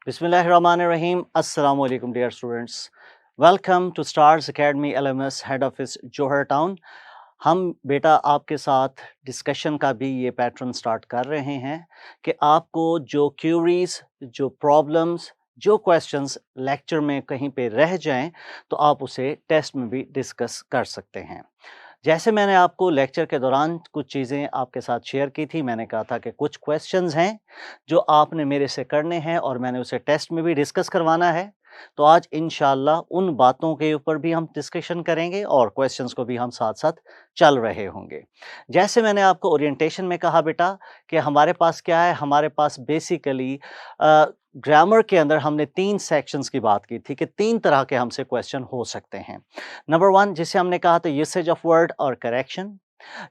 Bismillahirrahmanirrahim. Assalamu alaikum, dear students. Welcome to Stars Academy LMS Head Office Johar Town. हम बेटा आपके साथ discussion का भी ये पैटर्न स्टार्ट कर रहे हैं कि आपको जो क्यूरीज, जो प्रॉब्लम्स, जो क्वेश्चंस लेक्चर में कहीं पे रह जाएं तो आप उसे टेस्ट में भी डिस्कस कर सकते हैं। जैसे मैंने आपको लेक्चर के दौरान कुछ चीज़ें आपके साथ शेयर की थी, मैंने कहा था कि कुछ क्वेश्चंस हैं जो आपने मेरे से करने हैं और मैंने उसे टेस्ट में भी डिस्कस करवाना है। तो आज इंशाल्लाह उन बातों के ऊपर भी हम डिस्कशन करेंगे और क्वेश्चंस को भी हम साथ-साथ चल रहे होंगे। जैसे मैंने आपको ओरिएंटेशन में कहा बेटा कि हमारे पास क्या है, हमारे पास बेसिकली ग्रामर के अंदर हमने 3 सेक्शंस की बात की थी कि 3 तरह के हमसे क्वेश्चन हो सकते हैं। नंबर 1 जिसे हमने कहा था यूसेज ऑफ वर्ड और करेक्शन।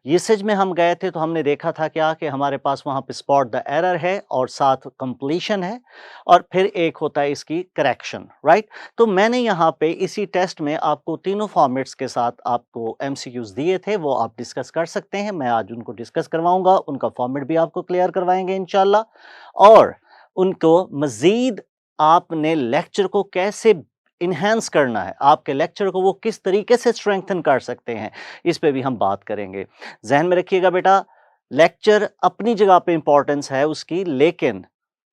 यूसेज में हम गए थे तो हमने देखा था क्या कि हमारे पास वहाँ पे स्पॉट द एरर है और साथ कंप्लीशन है और फिर एक होता है इसकी करेक्शन, राइट? तो मैंने यहाँ पे इसी टेस्ट में आपको तीनों फॉर्मेट्स के साथ आपको एमसीक्यूज दिए थे, वो आप डिस्कस कर सकते हैं। मैं आज उनको डिस्कस करवाऊंगा, उनका फॉर्मेट भी आपको क्लियर करवाएंगे इंशाल्लाह। और उनको मज़ीद आपने लेक्चर को कैसे इन्हांस करना है, आपके लेक्चर को वो किस तरीके से स्ट्रेंथन कर सकते हैं, इस पे भी हम बात करेंगे। ज़हन में रखिएगा बेटा, लेक्चर अपनी जगह पे इम्पोर्टेंस है उसकी, लेकिन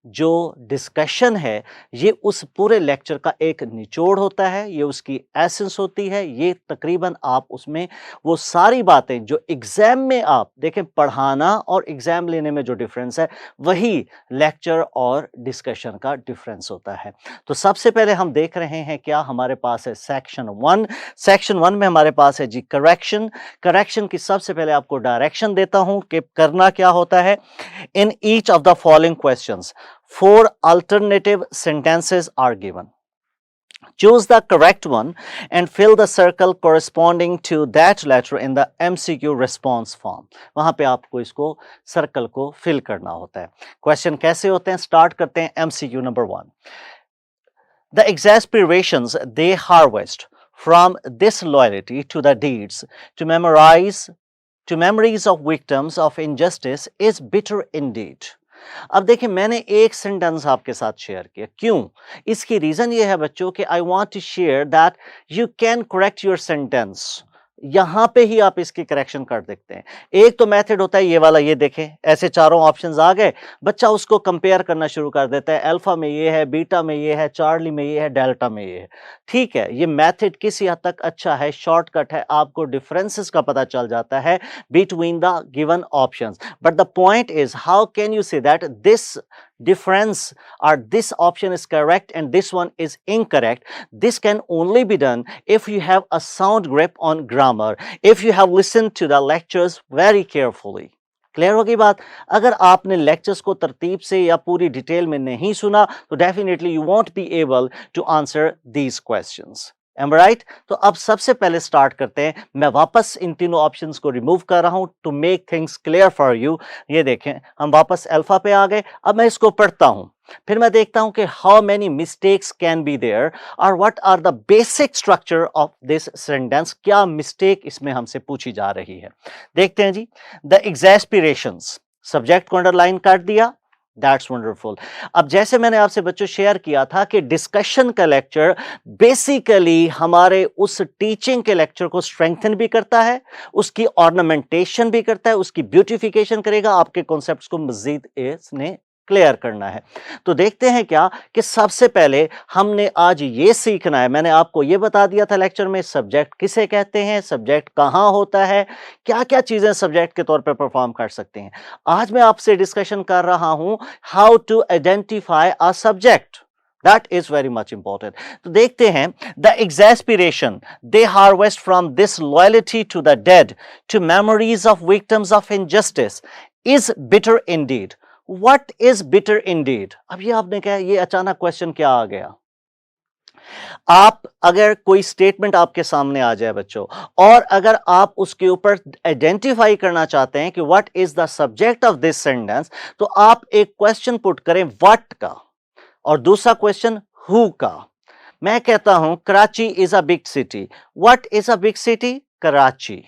जो डिस्कशन है ये उस पूरे लेक्चर का एक निचोड़ होता है, ये उसकी एसेंस होती है। ये तकरीबन आप उसमें वो सारी बातें जो एग्ज़ाम में आप देखें, पढ़ाना और एग्ज़ाम लेने में जो डिफरेंस है वही लेक्चर और डिस्कशन का डिफरेंस होता है। तो सबसे पहले हम देख रहे हैं क्या हमारे पास है सेक्शन 1। सेक्शन 1 में हमारे पास है जी करेक्शन। करेक्शन की सबसे पहले आपको डायरेक्शन देता हूं कि करना क्या होता है। In each of the following questions 4 alternative sentences are given. Choose the correct one and fill the circle corresponding to that letter in the MCQ response form. वहां पे आपको इसको सर्कल को फिल करना होता है। क्वेश्चन कैसे होते हैं, स्टार्ट करते हैं। MCQ number 1, the exasperations they harvest from disloyalty to the deeds to memories of victims of injustice is bitter indeed. अब देखिए, मैंने एक सेंटेंस आपके साथ शेयर किया, क्यों? इसकी रीजन ये है बच्चों कि I want to share that you can correct your sentence. यहां पे ही आप इसकी करेक्शन कर देखते हैं। एक तो मेथड होता है ये वाला, ये देखें, ऐसे चारों ऑप्शंस आ गए, बच्चा उसको कंपेयर करना शुरू कर देता है, अल्फा में ये है, बीटा में ये है, चार्ली में ये है, डेल्टा में ये है। ठीक है, ये मेथड किसी हद तक अच्छा है, शॉर्टकट है, आपको डिफरेंसेस का पता चल जाता है between the given options. But the point is how can you say that this difference or this option is correct and this one is incorrect? This can only be done if you have a sound grip on grammar, if you have listened to the lectures very carefully. Clear होगी बात? अगर आपने lectures को तरतीब से या पूरी detail में नहीं सुना तो definitely you won't be able to answer these questions. Am I right? तो अब सबसे पहले स्टार्ट करते हैं। मैं वापस इन तीनों ऑप्शंस को रिमूव कर रहा हूं to make things clear for you. ये देखें, हम वापस अल्फा पे आ गए। अब मैं इसको पढ़ता हूं, फिर मैं देखता हूं कि how many mistakes can be there और what are the basic structure of this sentence. क्या मिस्टेक इसमें हमसे पूछी जा रही है, देखते हैं जी। द एग्जैस्पिरेशंस, सब्जेक्ट को अंडरलाइन कर दिया, दैट्स वंडरफुल। अब जैसे मैंने आपसे बच्चों शेयर किया था कि डिस्कशन का लेक्चर बेसिकली हमारे उस टीचिंग के लेक्चर को स्ट्रेंथन भी करता है, उसकी ऑर्नामेंटेशन भी करता है, उसकी ब्यूटिफिकेशन करेगा, आपके कॉन्सेप्ट्स को मजीद इसने क्लियर करना है। तो देखते हैं क्या कि सबसे पहले हमने आज ये सीखना है। मैंने आपको ये बता दिया था लेक्चर में सब्जेक्ट किसे कहते हैं, सब्जेक्ट कहाँ होता है, क्या क्या चीजें सब्जेक्ट के तौर पे परफॉर्म कर सकते हैं। आज मैं आपसे डिस्कशन कर रहा हूं how to identify a subject, that is very much important. तो देखते हैं, the exasperation they harvest from this loyalty to the dead to memories of victims of injustice is bitter indeed. What is bitter indeed? अब ये आपने कहा, ये अचानक question क्या आ गया? आप अगर कोई स्टेटमेंट आपके सामने आ जाए बच्चों और अगर आप उसके ऊपर आइडेंटिफाई करना चाहते हैं कि what is the subject of this sentence, तो आप एक क्वेश्चन पुट करें व्हाट का और दूसरा क्वेश्चन हु का। मैं कहता हूं Karachi is a big city. What is a big city? Karachi.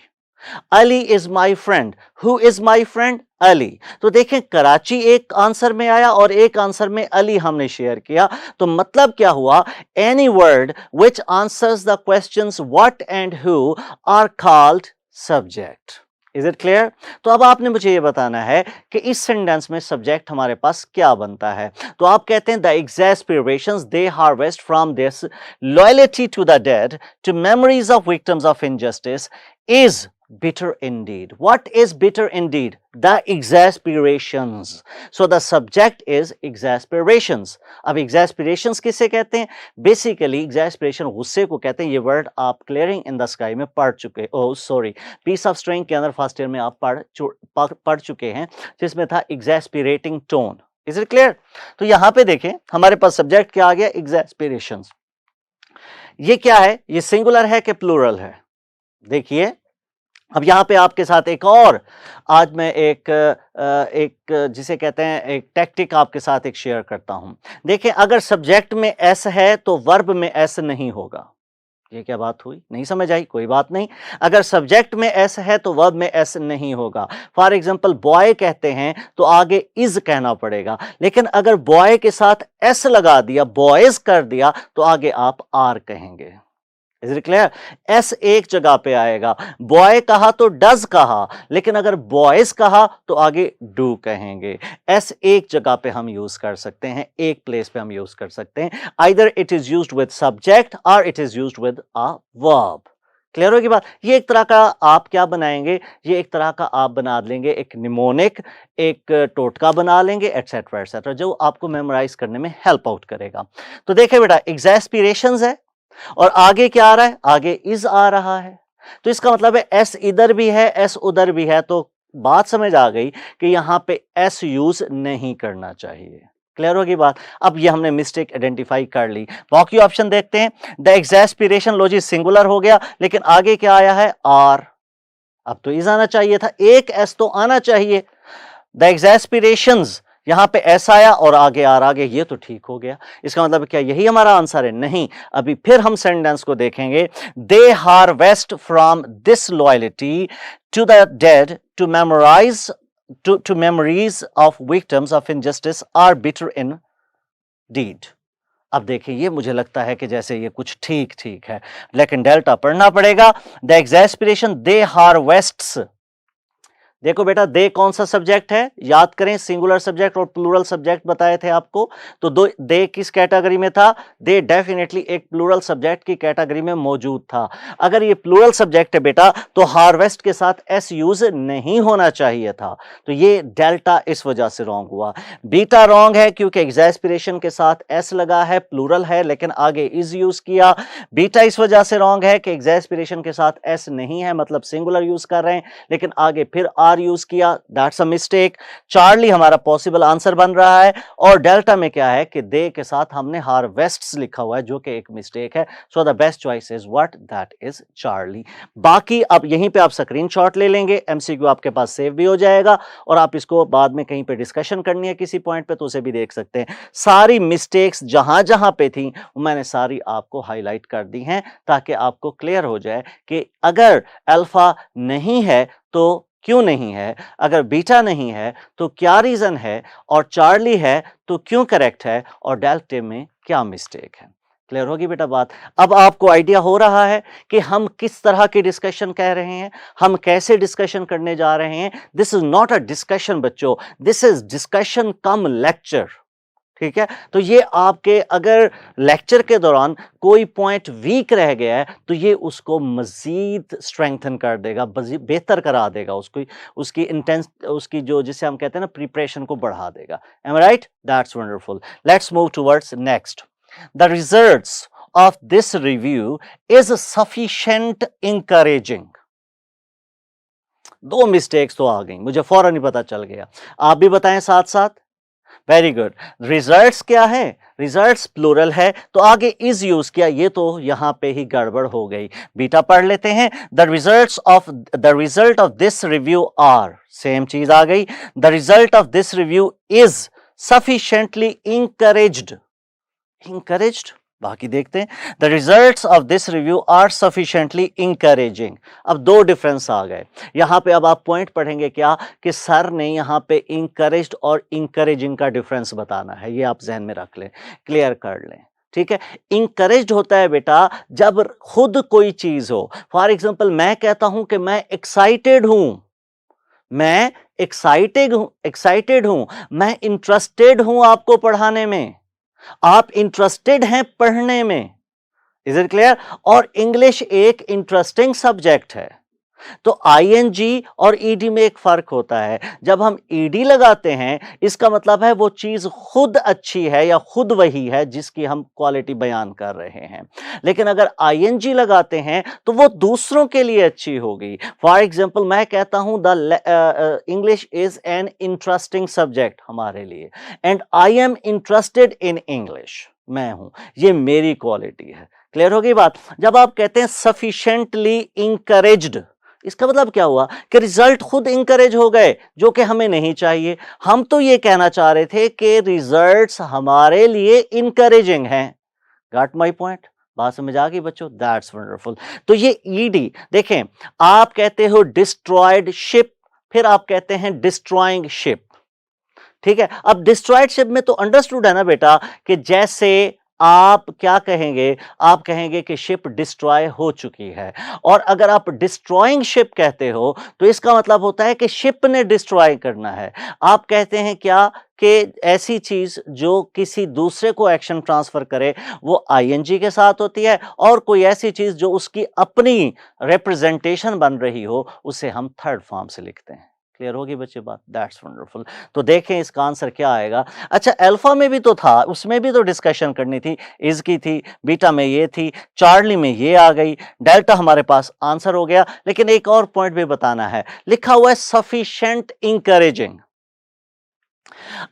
Ali is my friend. Who is my friend? Ali. तो देखें कराची एक आंसर में आया और एक आंसर में अली हमने शेयर किया, तो मतलब क्या हुआ, any word which answers the questions what and who are called subject. Is it clear? तो अब आपने मुझे ये बताना है कि इस सेंटेंस में सब्जेक्ट हमारे पास क्या बनता है। तो आप कहते हैं the exasperations they harvest from this loyalty to the dead to memories of victims of injustice is bitter indeed. What is bitter indeed? The exasperations. So the subject is exasperations. अब exasperations किसे कहते हैं? Basically exasperation गुस्से को कहते हैं। ये word आप clearing in the sky में पढ़ चुके, oh sorry, piece of string के अंदर फर्स्ट ईयर में आप पढ़ चुके हैं, जिसमें था exasperating tone. Is it clear? तो यहां पे देखें हमारे पास सब्जेक्ट क्या आ गया, exasperations. ये क्या है, ये सिंगुलर है कि प्लूरल है? देखिए अब यहां पे आपके साथ एक और आज मैं एक जिसे कहते हैं एक टैक्टिक आपके साथ एक शेयर करता हूं। देखिए अगर सब्जेक्ट में एस है तो वर्ब में एस नहीं होगा। ये क्या बात हुई, नहीं समझ आई? कोई बात नहीं, अगर सब्जेक्ट में एस है तो वर्ब में एस नहीं होगा। फॉर एग्जांपल बॉय कहते हैं तो आगे इज कहना पड़ेगा, लेकिन अगर बॉय के साथ एस लगा दिया, बॉयज कर दिया, तो आगे आप आर कहेंगे। Is it clear? एस एक जगह पे आएगा, बॉय कहा तो डज कहा, लेकिन अगर बॉयज कहा तो आगे डू कहेंगे। एस एक जगह पे हम यूज कर सकते हैं, एक प्लेस पे हम यूज कर सकते हैं। Either it is used with subject और it is used with a verb. Clear होगी बात? ये एक तरह का आप क्या बनाएंगे, ये एक तरह का आप बना लेंगे एक निमोनिक, एक टोटका बना लेंगे, एटसेट्रा एटसेट्रा, जो आपको मेमोराइज करने में हेल्प आउट करेगा। तो देखिए बेटा एग्जैस्पिरेशंस है और आगे क्या आ रहा है, आगे इज आ रहा है, तो इसका मतलब है एस इधर भी है, एस उधर भी है, तो बात समझ आ गई कि यहां पे एस यूज नहीं करना चाहिए। क्लियर होगी बात? अब ये हमने मिस्टेक आइडेंटिफाई कर ली। बाकी ऑप्शन देखते हैं। द एग्जैस्पिरेशन लॉजिक सिंगुलर हो गया, लेकिन आगे क्या आया है, आर। अब तो इज आना चाहिए था, एक एस तो आना चाहिए। द एग्जैस्पिरेशंस, यहां पे एस आया और आगे आर आ गया, ये तो ठीक हो गया। इसका मतलब क्या यही हमारा आंसर है? नहीं, अभी फिर हम सेंटेंस को देखेंगे। They harvest from this loyalty to the dead to memorise to memories of victims of injustice are bitter indeed. अब देखिए ये मुझे लगता है कि जैसे ये कुछ ठीक ठीक है, लेकिन डेल्टा पढ़ना पड़ेगा। द एग्जैस्पिरेशन दे हार्वेस्ट्स, देखो बेटा दे कौन सा सब्जेक्ट है, याद करें सिंगुलर सब्जेक्ट और प्लूरल सब्जेक्ट बताए थे आपको। तो दो दे किस कैटेगरी में था? दे डेफिनेटली एक प्लूरल सब्जेक्ट की कैटेगरी में मौजूद था। अगर ये प्लूरल सब्जेक्ट है बेटा तो हार्वेस्ट के साथ एस यूज नहीं होना चाहिए था, तो ये डेल्टा इस वजह से रॉन्ग हुआ। बीटा रॉन्ग है क्योंकि एग्जैस्पिरेशन के साथ एस लगा है, प्लूरल है, लेकिन आगे इज यूज किया। बीटा इस वजह से रॉन्ग है कि एग्जैस्पिरेशन के साथ एस नहीं है, मतलब सिंगुलर यूज कर रहे हैं, लेकिन आगे फिर आर यूज किया, दैट्स अ मिस्टेक। चार्ली हमारा पॉसिबल आंसर बन रहा है, और डेल्टा में क्या है कि दे के साथ हमने हार्वेस्ट्स लिखा हुआ है, जो कि एक मिस्टेक है। So the best choice is what, that is Charlie. बाकी अब यहीं पे आप स्क्रीनशॉट ले लेंगे, एमसीक्यू आपके पास सेव भी हो जाएगा, और आप इसको बाद में कहीं पे डिस्कशन करनी है किसी पॉइंट पे तो उसे भी देख सकते हैं। सारी मिस्टेक्स जहां जहां पे थी मैंने सारी आपको हाईलाइट कर दी हैं, ताकि आपको क्लियर हो जाए कि अगर अल्फा नहीं है तो क्यों नहीं है, अगर बीटा नहीं है तो क्या रीजन है, और चार्ली है तो क्यों करेक्ट है, और डेल्टा में क्या मिस्टेक है। क्लियर होगी बेटा बात? अब आपको आइडिया हो रहा है कि हम किस तरह की डिस्कशन कह रहे हैं, हम कैसे डिस्कशन करने जा रहे हैं। This is not a discussion बच्चों, this is discussion cum lecture. ठीक है, तो ये आपके अगर लेक्चर के दौरान कोई पॉइंट वीक रह गया है तो ये उसको मजीद स्ट्रेंथन कर देगा, बेहतर करा देगा, उसको उसकी इंटेंस उसकी जो जिसे हम कहते हैं ना प्रिपरेशन को बढ़ा देगा। Am I right? That's wonderful. Let's move towards next. The results of this review is sufficient encouraging. दो मिस्टेक्स तो आ गई, मुझे फौरन ही पता चल गया, आप भी बताएं साथ साथ। Very good. रिजल्ट्स क्या है? रिजल्ट्स प्लूरल है तो आगे इज यूज किया, ये तो यहां पे ही गड़बड़ हो गई। बीटा पढ़ लेते हैं। The result of this review are, same चीज आ गई। The result of this review is sufficiently encouraged. Encouraged बाकी देखते हैं। The results of this review are sufficiently encouraging. अब दो डिफरेंस आ गए यहाँ पे। अब आप पॉइंट पढ़ेंगे क्या कि सर ने यहाँ पे इंकरेज्ड और इंकरेजिंग का डिफरेंस बताना है, ये आप जहन में रख लें, क्लियर कर लें, ठीक है। इंकरेज्ड होता है बेटा जब खुद कोई चीज हो। फॉर एग्जाम्पल मैं कहता हूं कि मैं एक्साइटेड हूं, मैं एक्साइटेड हूं, मैं इंटरेस्टेड हूं आपको पढ़ाने में, आप इंटरेस्टेड हैं पढ़ने में, इज इट क्लियर। और इंग्लिश एक इंटरेस्टिंग सब्जेक्ट है। तो आईएनजी और ईडी में एक फर्क होता है। जब हम ईडी लगाते हैं इसका मतलब है वो चीज खुद अच्छी है या खुद वही है जिसकी हम क्वालिटी बयान कर रहे हैं। लेकिन अगर आईएनजी लगाते हैं तो वो दूसरों के लिए अच्छी होगी। फॉर एग्जाम्पल मैं कहता हूं the English is an interesting subject हमारे लिए, and I am interested in English, मैं हूं, ये मेरी क्वालिटी है। क्लियर होगी बात। जब आप कहते हैं सफिशिएंटली इंकरेज्ड, इसका मतलब क्या हुआ कि रिजल्ट खुद इंकरेज हो गए, जो कि हमें नहीं चाहिए। हम तो ये कहना चाह रहे थे कि रिजल्ट्स हमारे लिए इंकरेजिंग हैं। Got my point? बात समझ आ गई बच्चों? That's wonderful. तो ये ईडी देखें, आप कहते हो डिस्ट्रॉयड शिप, फिर आप कहते हैं डिस्ट्रॉइंग शिप, ठीक है। अब डिस्ट्रॉयड शिप में तो अंडरस्टूड है ना बेटा कि जैसे आप क्या कहेंगे, आप कहेंगे कि शिप डिस्ट्रॉय हो चुकी है। और अगर आप डिस्ट्रॉइंग शिप कहते हो तो इसका मतलब होता है कि शिप ने डिस्ट्रॉय करना है। आप कहते हैं क्या कि ऐसी चीज जो किसी दूसरे को एक्शन ट्रांसफर करे वो आईएनजी के साथ होती है, और कोई ऐसी चीज जो उसकी अपनी रिप्रेजेंटेशन बन रही हो उसे हम थर्ड फॉर्म से लिखते हैं। क्लियर होगी बच्चे बात? That's wonderful. तो देखें इसका आंसर क्या आएगा। अच्छा, अल्फा में भी तो था, उसमें भी तो डिस्कशन करनी थी, इज की थी, बीटा में ये थी, चार्ली में ये आ गई, डेल्टा हमारे पास आंसर हो गया। लेकिन एक और पॉइंट भी बताना है, लिखा हुआ है सफिशिएंट इंकरेजिंग।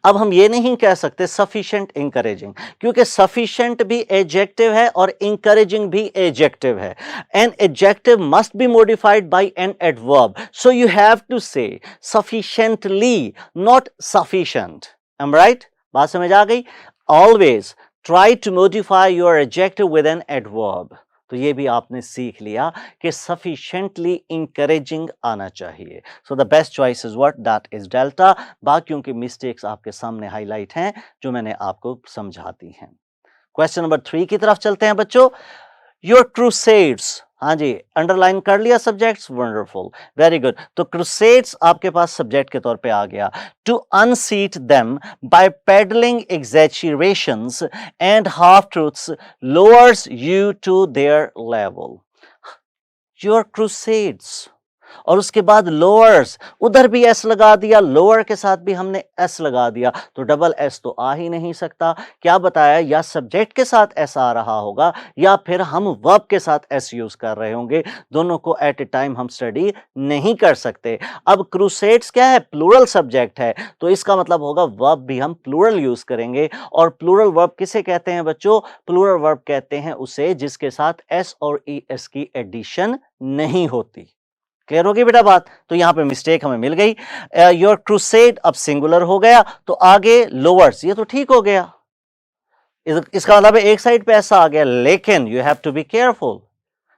अब हम ये नहीं कह सकते सफिशिएंट इंकरेजिंग, क्योंकि सफिशिएंट भी एडजेक्टिव है और इंकरेजिंग भी एडजेक्टिव है। An adjective must be modified by an adverb, so you have to say sufficiently, not sufficient. Am right? बात समझ आ गई? Always try to modify your adjective with an adverb. तो ये भी आपने सीख लिया कि सफिशिएंटली इंकरेजिंग आना चाहिए। So the best choice is what? That is delta. बाकियों की मिस्टेक्स आपके सामने हाईलाइट हैं जो मैंने आपको समझाती हैं। क्वेश्चन नंबर 3 की तरफ चलते हैं बच्चों। योर क्रूसेड्स, हाँ जी, अंडरलाइन कर लिया सब्जेक्ट्स, वंडरफुल, वेरी गुड। तो क्रूसेड्स आपके पास सब्जेक्ट के तौर पे आ गया। To unseat them by peddling exaggerations and half truths lowers you to their level. Your crusades, और उसके बाद लोअर्स, उधर भी एस लगा दिया, लोअर के साथ भी हमने एस लगा दिया, तो डबल एस तो आ ही नहीं सकता। क्या बताया? या सब्जेक्ट के साथ एस आ रहा होगा या फिर हम वर्ब के साथ एस यूज कर रहे होंगे। दोनों को एट ए टाइम हम स्टडी नहीं कर सकते। अब क्रूसेड्स क्या है? प्लूरल सब्जेक्ट है, तो इसका मतलब होगा वर्ब भी हम प्लूरल यूज करेंगे। और प्लूरल वर्ब किसे कहते हैं बच्चों? प्लूरल वर्ब कहते हैं उसे जिसके साथ एस और ई एस की एडिशन नहीं होती। क्लियर होगी बेटा बात? तो यहां पे मिस्टेक हमें मिल गई। योर क्रूसेड अब सिंगुलर हो गया, तो आगे लोअर्स, ये तो ठीक हो गया। इसका मतलब एक साइड पे ऐसा आ गया, लेकिन you have to be careful.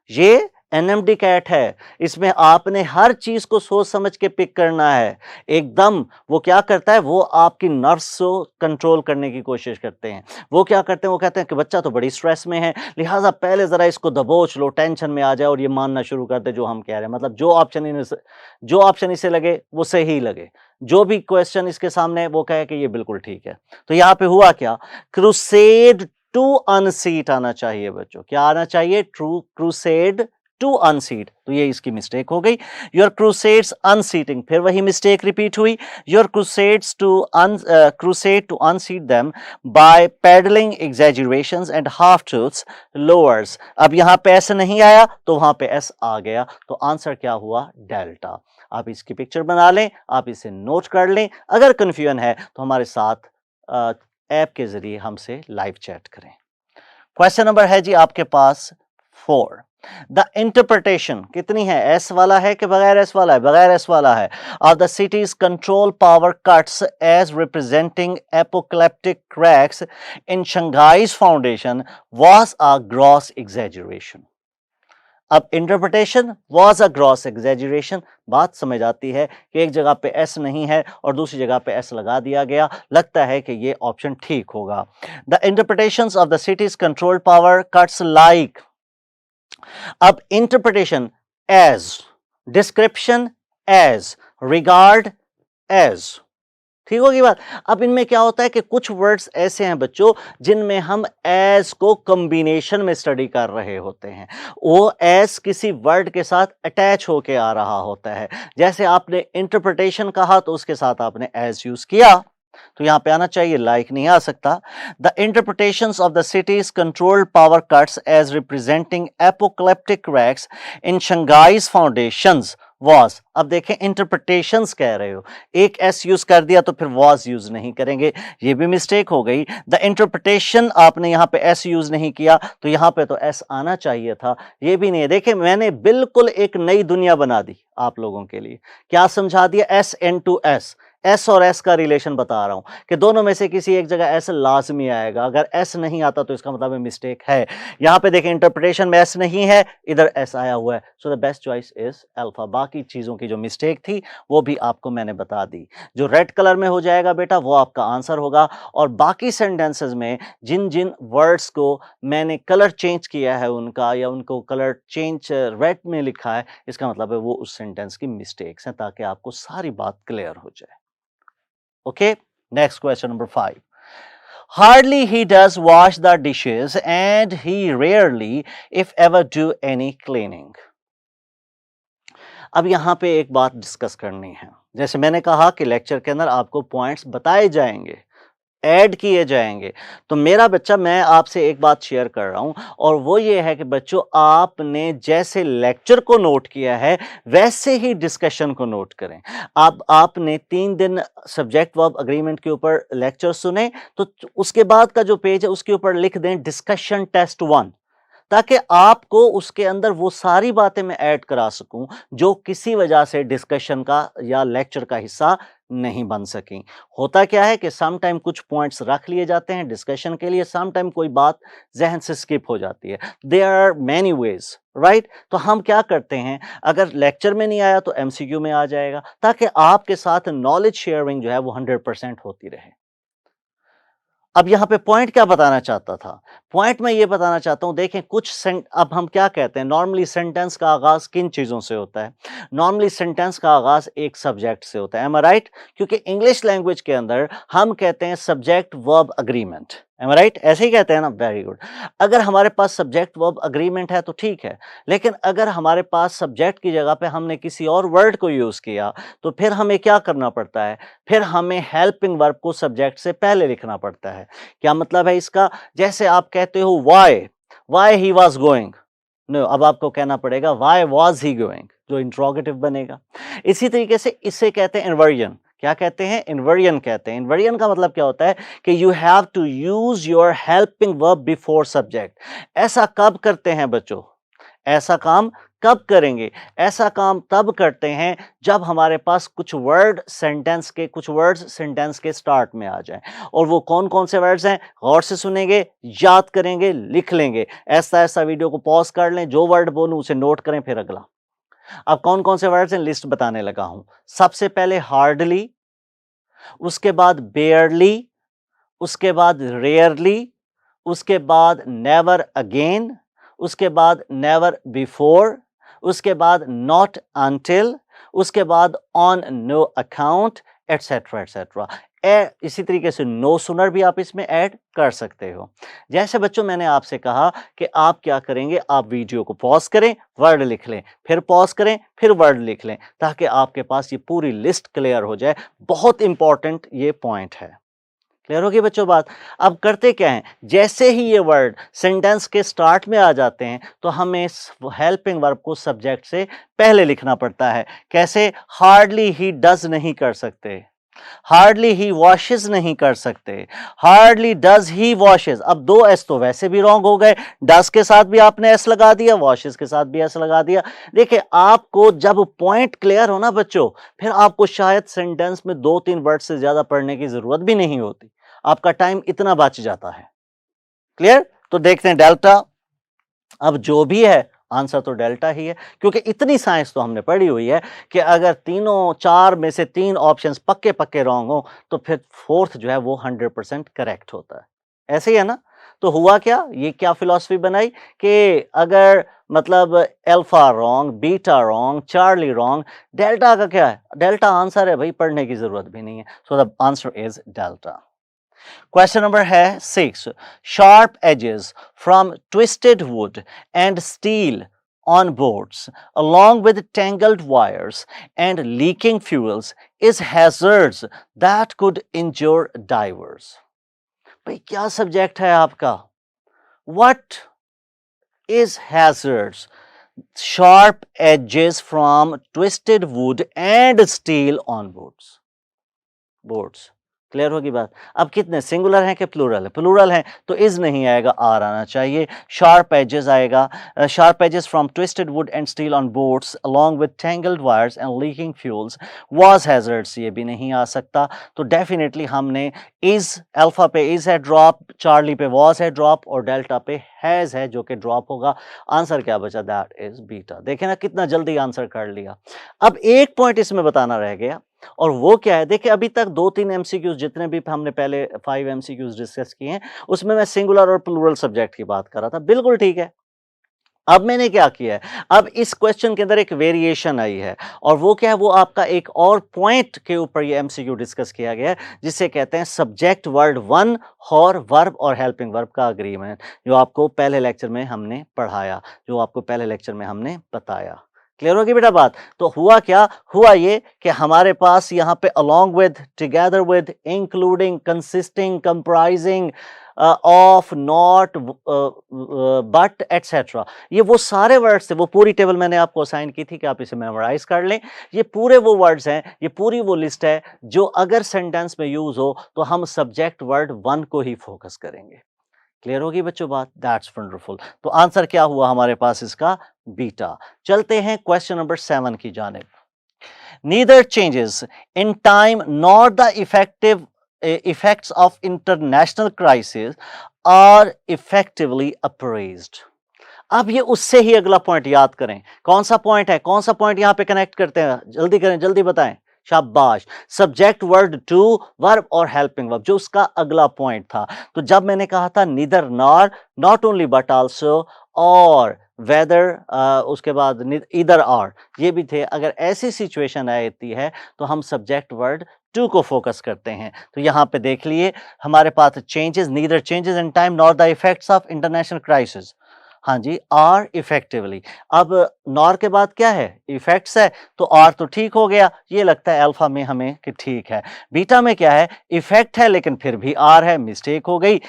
ये एनएमडी कैट है, इसमें आपने हर चीज को सोच समझ के पिक करना है एकदम। वो क्या करता है? वो आपकी नर्व्स को कंट्रोल करने की कोशिश करते हैं। वो क्या करते हैं? वो कहते हैं कि बच्चा तो बड़ी स्ट्रेस में है, लिहाजा पहले जरा इसको दबोच लो, टेंशन में आ जाए और ये मानना शुरू कर दे जो हम कह रहे हैं। मतलब जो ऑप्शन इसे लगे वो सही लगे, जो भी क्वेश्चन इसके सामने है वो कहे कि ये बिल्कुल ठीक है। तो यहां पे हुआ क्या? क्रूसेड टू अनसीट आना चाहिए बच्चों। क्या आना चाहिए? True crusade to unseat. तो ये इसकी मिस्टेक हो गई। योर क्रूसेड्स अनसीटिंग, फिर वही मिस्टेक रिपीट हुई। Your crusades to crusade to unseat them by peddling exaggerations and half truths lowers. अब यहां पे एस नहीं आया तो वहां पे एस आ गया, तो आंसर क्या हुआ? डेल्टा। आप इसकी पिक्चर बना लें, आप इसे नोट कर लें। अगर कंफ्यूजन है तो हमारे साथ ऐप के जरिए हमसे लाइव चैट करें। क्वेश्चन नंबर है जी आपके पास 4. द इंटरप्रिटेशन कितनी है, एस वाला है कि बगैर एस वाला है, बगैर एस वाला है, of the city's control power cuts as representing apocalyptic cracks in Shanghai's foundation was a gross exaggeration. अब interpretation was a gross exaggeration, बात समझ आती है कि एक जगह पे एस नहीं है और दूसरी जगह पे एस लगा दिया गया, लगता है कि ये ऑप्शन ठीक होगा। The interpretations of the city's control power cuts like, अब interpretation as, description as, regard as, ठीक होगी बात। अब इनमें क्या होता है कि कुछ वर्ड्स ऐसे हैं बच्चों जिनमें हम एज को कॉम्बिनेशन में स्टडी कर रहे होते हैं, वो एज किसी वर्ड के साथ अटैच होके आ रहा होता है। जैसे आपने इंटरप्रिटेशन कहा तो उसके साथ आपने एज यूज किया, तो यहां पे आना चाहिए, लाइक नहीं आ सकता। The interpretations of the city's controlled power cuts as representing apocalyptic cracks in Shanghai's foundations was, अब देखें इंटरप्रिटेशंस कह रहे हो, एक एस यूज कर दिया तो फिर वॉज यूज नहीं करेंगे, ये भी मिस्टेक हो गई। द इंटरप्रिटेशन आपने यहां पे एस यूज नहीं किया तो यहां पे तो एस आना चाहिए था, ये भी नहीं है। देखें मैंने बिल्कुल एक नई दुनिया बना दी आप लोगों के लिए, क्या समझा दिया, S N to S, S और एस का रिलेशन बता रहा हूं कि दोनों में से किसी एक जगह एस लाजमी आएगा, अगर एस नहीं आता तो इसका मतलब मिस्टेक है। यहां पे देखें इंटरप्रिटेशन में एस नहीं है, इधर एस आया हुआ है, so the best choice is alpha. बाकी चीजों की जो मिस्टेक थी वो भी आपको मैंने बता दी। जो रेड कलर में हो जाएगा बेटा वो आपका आंसर होगा, और बाकी सेंटेंसेस में जिन जिन वर्ड्स को मैंने कलर चेंज किया है उनका, या उनको कलर चेंज रेड में लिखा है, इसका मतलब है वो उस सेंटेंस की मिस्टेक्स हैं, ताकि आपको सारी बात क्लियर हो जाए। Okay, next question number 5. Hardly he does wash the dishes and he rarely if ever do any cleaning. अब यहां पे एक बात डिस्कस करनी है। जैसे मैंने कहा कि लेक्चर के अंदर आपको पॉइंट्स बताए जाएंगे, ऐड किए जाएंगे, तो मेरा बच्चा मैं आपसे एक बात शेयर कर रहा हूं, और वो ये है कि बच्चों आपने जैसे लेक्चर को नोट किया है वैसे ही डिस्कशन को नोट करें। अब आपने 3 दिन सब्जेक्ट वर्ब एग्रीमेंट के ऊपर लेक्चर सुने, तो उसके बाद का जो पेज है उसके ऊपर लिख दें डिस्कशन टेस्ट 1, ताकि आपको उसके अंदर वो सारी बातें मैं ऐड करा सकूं जो किसी वजह से डिस्कशन का या लेक्चर का हिस्सा नहीं बन सकी। होता क्या है कि सम टाइम कुछ पॉइंट्स रख लिए जाते हैं डिस्कशन के लिए, सम टाइम कोई बात जहन से स्किप हो जाती है, there are many ways, right. तो हम क्या करते हैं, अगर लेक्चर में नहीं आया तो एमसीक्यू में आ जाएगा, ताकि आपके साथ नॉलेज शेयरिंग जो है वो 100% होती रहे। अब यहां पे पॉइंट क्या बताना चाहता था, पॉइंट मैं ये बताना चाहता हूं, देखें कुछ अब हम क्या कहते हैं, नॉर्मली सेंटेंस का आगाज किन चीजों से होता है, नॉर्मली सेंटेंस का आगाज एक सब्जेक्ट से होता है, एम आई राइट, क्योंकि इंग्लिश लैंग्वेज के अंदर हम कहते हैं subject verb agreement, M I right, ऐसे ही कहते हैं ना, वेरी गुड। अगर हमारे पास सब्जेक्ट वर्ब अग्रीमेंट है तो ठीक है, लेकिन अगर हमारे पास सब्जेक्ट की जगह पे हमने किसी और वर्ड को यूज किया तो फिर हमें क्या करना पड़ता है, फिर हमें हेल्पिंग वर्ब को सब्जेक्ट से पहले लिखना पड़ता है। क्या मतलब है इसका, जैसे आप कहते हो why he was going, no, अब आपको कहना पड़ेगा वाई वॉज ही गोइंग, जो इंट्रोगेटिव बनेगा। इसी तरीके से इसे कहते हैं इन्वर्जन, क्या कहते हैं, इन्वर्जन कहते हैं। इन्वर्जन का मतलब क्या होता है कि you have to use your helping verb before subject. ऐसा कब करते हैं बच्चों, ऐसा काम कब करेंगे, ऐसा काम तब करते हैं जब हमारे पास कुछ वर्ड्स सेंटेंस के स्टार्ट में आ जाएं। और वो कौन कौन से वर्ड्स हैं, गौर से सुनेंगे, याद करेंगे, लिख लेंगे, ऐसा ऐसा वीडियो को पॉज कर लें, जो वर्ड बोलूं उसे नोट करें, फिर अगला। अब कौन कौन से वर्ड्स हैं लिस्ट बताने लगा हूं। सबसे पहले हार्डली, उसके बाद बेयरली, उसके बाद रेयरली, उसके बाद नेवर अगेन, उसके बाद नेवर बिफोर, उसके बाद नॉट अनटिल, उसके बाद on no account, etcetera etcetera. इसी तरीके से नो सुनर भी आप इसमें ऐड कर सकते हो। जैसे बच्चों मैंने आपसे कहा कि आप क्या करेंगे, आप वीडियो को पॉज करें, वर्ड लिख लें, फिर पॉज करें, फिर वर्ड लिख लें, ताकि आपके पास ये पूरी लिस्ट क्लियर हो जाए। बहुत इंपॉर्टेंट ये पॉइंट है। क्लियर होगी बच्चों बात। अब करते क्या हैं, जैसे ही ये वर्ड सेंटेंस के स्टार्ट में आ जाते हैं तो हमें हेल्पिंग वर्ब को सब्जेक्ट से पहले लिखना पड़ता है। कैसे, हार्डली ही डज नहीं कर सकते, हार्डली ही वॉशेज नहीं कर सकते, हार्डली डज ही वॉशेज। अब दो एस तो वैसे भी रॉन्ग हो गए, डज के साथ भी आपने एस लगा दिया, वॉशेज के साथ भी एस लगा दिया। देखिए आपको जब पॉइंट क्लियर हो ना बच्चों, फिर आपको शायद सेंटेंस में 2-3 वर्ड से ज्यादा पढ़ने की जरूरत भी नहीं होती, आपका टाइम इतना बच जाता है। क्लियर? तो देखते हैं डेल्टा। अब जो भी है आंसर तो डेल्टा ही है, क्योंकि इतनी साइंस तो हमने पढ़ी हुई है कि अगर तीनों 4 में से 3 ऑप्शंस पक्के पक्के रॉन्ग हो तो फिर फोर्थ जो है वो 100% करेक्ट होता है। ऐसे ही है ना? तो हुआ क्या, ये क्या फिलॉसफी बनाई कि अगर मतलब alpha wrong, beta wrong, Charlie wrong, delta का क्या है? डेल्टा आंसर है भाई, पढ़ने की जरूरत भी नहीं है। So the answer is delta. Question number है 6. Sharp edges from twisted wood and steel on boards along with tangled wires and leaking fuels is hazards that could injure divers. भाई क्या सब्जेक्ट है आपका? What is hazards? Sharp edges from twisted wood and steel on boards. Clear होगी बात? अब कितने singular हैं कि प्लूरल है? प्लूरल है तो इज नहीं आएगा, आर आना चाहिए। शार्प एजेस आएगा, sharp edges from twisted wood and steel on boats along with tangled wires and leaking fuels was hazards, ये भी नहीं आ सकता। तो डेफिनेटली हमने इज, अल्फा पे इज है ड्रॉप, चार्ली पे वाज है ड्रॉप और डेल्टा पे हैज है जो कि ड्रॉप होगा। आंसर क्या बचा? That is beta. देखें ना कितना जल्दी आंसर कर लिया। अब एक पॉइंट इसमें बताना रह गया और वो क्या है? देखिए अभी तक 2-3 एमसीक्यूज जितने भी हमने पहले 5 एमसीक्यूज डिस्कस किए हैं उसमें मैं सिंगुलर और प्लूरल सब्जेक्ट की बात कर रहा था, बिल्कुल ठीक है। अब मैंने क्या किया है, अब इस क्वेश्चन के अंदर एक वेरिएशन आई है और वो क्या है, वो आपका एक और पॉइंट के ऊपर ये एमसीक्यू डिस्कस किया गया है जिसे कहते हैं सब्जेक्ट वर्ड 1 और वर्ब और हेल्पिंग वर्ब का अग्रीमेंट, जो आपको पहले लेक्चर में हमने पढ़ाया, जो आपको पहले लेक्चर में हमने बताया। क्लियर होगी बेटा बात? तो हुआ क्या, हुआ ये कि हमारे पास यहाँ पे along with, together with, including, consisting, comprising of, not, but, etc. ये वो सारे वर्ड्स थे, वो पूरी टेबल मैंने आपको असाइन की थी कि आप इसे मेमोराइज कर लें। ये पूरे वो वर्ड्स हैं, ये पूरी वो लिस्ट है जो अगर सेंटेंस में यूज हो तो हम सब्जेक्ट वर्ड 1 को ही फोकस करेंगे। क्लियर होगी बच्चों बात? That's wonderful. तो आंसर क्या हुआ हमारे पास इसका? बीटा। चलते हैं क्वेश्चन नंबर 7 की जानिब। Neither changes in time nor the effects of international crisis are effectively appraised. अब ये उससे ही अगला पॉइंट याद करें। कौन सा पॉइंट है? कौन सा पॉइंट यहां पे कनेक्ट करते हैं? जल्दी करें, जल्दी बताएं। शाबाश। सब्जेक्ट वर्ड टू, वर्ब और हेल्पिंग वर्ब, जो उसका अगला पॉइंट था। तो जब मैंने कहा था neither nor, not only but also, और वेदर, उसके बाद इधर आर, ये भी थे। अगर ऐसी सिचुएशन आती है तो हम सब्जेक्ट वर्ड टू को फोकस करते हैं। तो यहां पे देख लिए हमारे पास changes, neither changes in time nor the effects of international crisis, हाँ जी, आर इफेक्टिवली। अब नॉर के बाद क्या है? इफेक्ट्स है, तो आर तो ठीक हो गया, ये लगता है अल्फा में हमें कि ठीक है। बीटा में क्या है? इफेक्ट है लेकिन फिर भी आर है, मिस्टेक हो गई।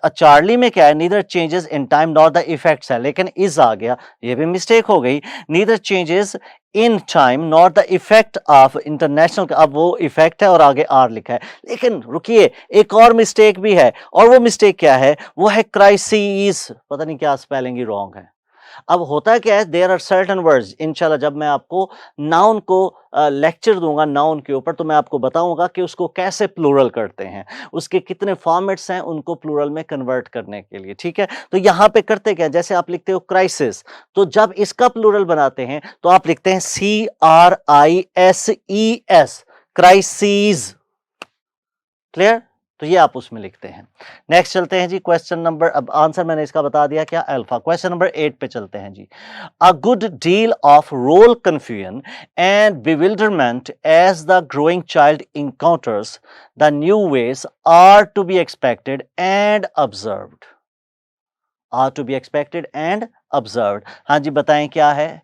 चार्ली में क्या है? Neither changes in time nor the effects है लेकिन इज आ गया, ये भी मिस्टेक हो गई। Neither changes in time not the effect of international, अब वो इफेक्ट है और आगे आर लिखा है। लेकिन रुकिए, एक और मिस्टेक भी है, और वो मिस्टेक क्या है? वो है क्राइसिस, पता नहीं क्या स्पेलिंग ही रॉन्ग है। अब होता क्या है, देयर आर सर्टेन वर्ड्स, इंशाल्लाह जब मैं आपको नाउन को लेक्चर दूंगा नाउन के ऊपर तो मैं आपको बताऊंगा कि उसको कैसे प्लूरल करते हैं, उसके कितने फॉर्मेट्स हैं उनको प्लूरल में कन्वर्ट करने के लिए। ठीक है, तो यहाँ पे करते क्या, जैसे आप लिखते हो क्राइसिस, तो जब इसका प्लूरल बनाते हैं तो आप लिखते हैं CRISES, क्राइसिस। क्लियर? तो ये आप उसमें लिखते हैं। नेक्स्ट चलते हैं जी क्वेश्चन नंबर, अब आंसर मैंने इसका बता दिया क्या? अल्फा। क्वेश्चन नंबर 8 पे चलते हैं जी। A good deal of role confusion and bewilderment as the growing child encounters the new ways are to be expected and observed, are to be expected and observed. हाँ जी बताएं क्या है?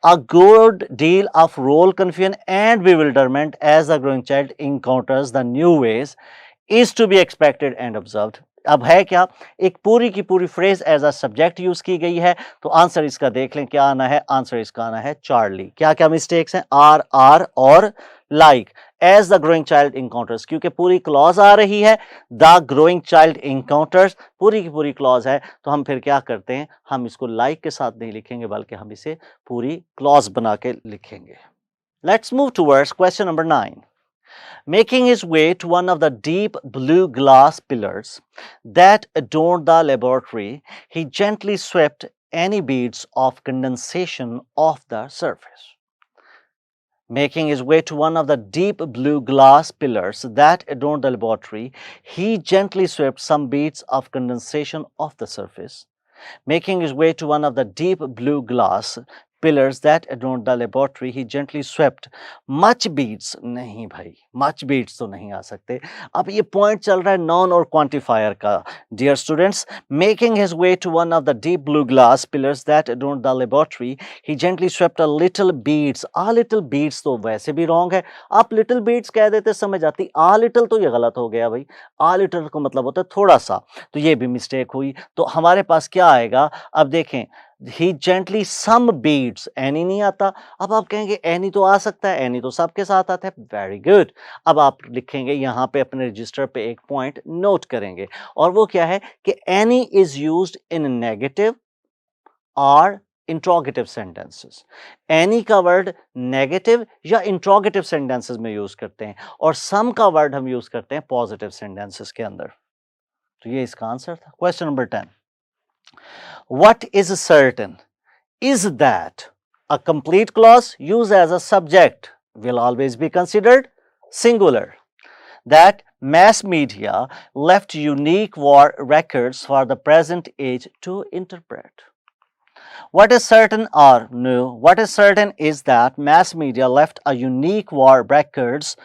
A good deal of role confusion and bewilderment as the growing child encounters the new ways is to be expected and observed. अब है क्या? एक पूरी की पूरी phrase as a subject use की गई है, तो आंसर इसका देख लें क्या आना है। आंसर इसका आना है चार्ली। क्या क्या मिस्टेक्स हैं? आर, आर और like, as the growing child encounters, क्योंकि पूरी क्लॉज आ रही है, द ग्रोइंग चाइल्ड इनकाउंटर्स पूरी की पूरी क्लॉज है, तो हम फिर क्या करते हैं, हम इसको लाइक के साथ नहीं लिखेंगे बल्कि हम इसे पूरी क्लॉज बना के लिखेंगे। Let's move towards question number 9. Making his way to one of the deep blue glass pillars that adorned the laboratory, he gently swept any beads of condensation off the surface. Making his way to one of the deep blue glass pillars that adorned the laboratory, he gently swept some beads of condensation off the surface. Making his way to one of the deep blue glass pillars that adorned the laboratory, he gently swept much beads. नहीं भाई, much beads तो नहीं आ सकते। अब ये point चल रहा है नॉन और क्वांटिफायर का। Dear students, making his way to one of the deep blue glass pillars that adorned the laboratory, he gently swept a little beads. A little beads तो वैसे भी wrong है, आप little beads कह देते समझ आती, a little तो ये गलत हो गया भाई, a little का मतलब होता है थोड़ा सा, तो ये भी मिस्टेक हुई। तो हमारे पास क्या आएगा, अब देखें, he gently some beads, any नहीं आता। अब आप कहेंगे any तो आ सकता है, any तो सबके साथ आता है, वेरी गुड। अब आप लिखेंगे यहाँ पे अपने रजिस्टर पे एक पॉइंट नोट करेंगे, और वो क्या है कि any is used in negative or interrogative sentences. Any का वर्ड नेगेटिव या इंट्रोगेटिव सेंटेंसेस में यूज करते हैं, और सम का वर्ड हम यूज करते हैं पॉजिटिव सेंटेंसेस के अंदर। तो ये इसका आंसर था। Question number 10. What is certain is that a complete clause used as a subject will always be considered singular. That mass media left unique war records for the present age to interpret. What is certain or no, what is certain is that mass media left a unique war records.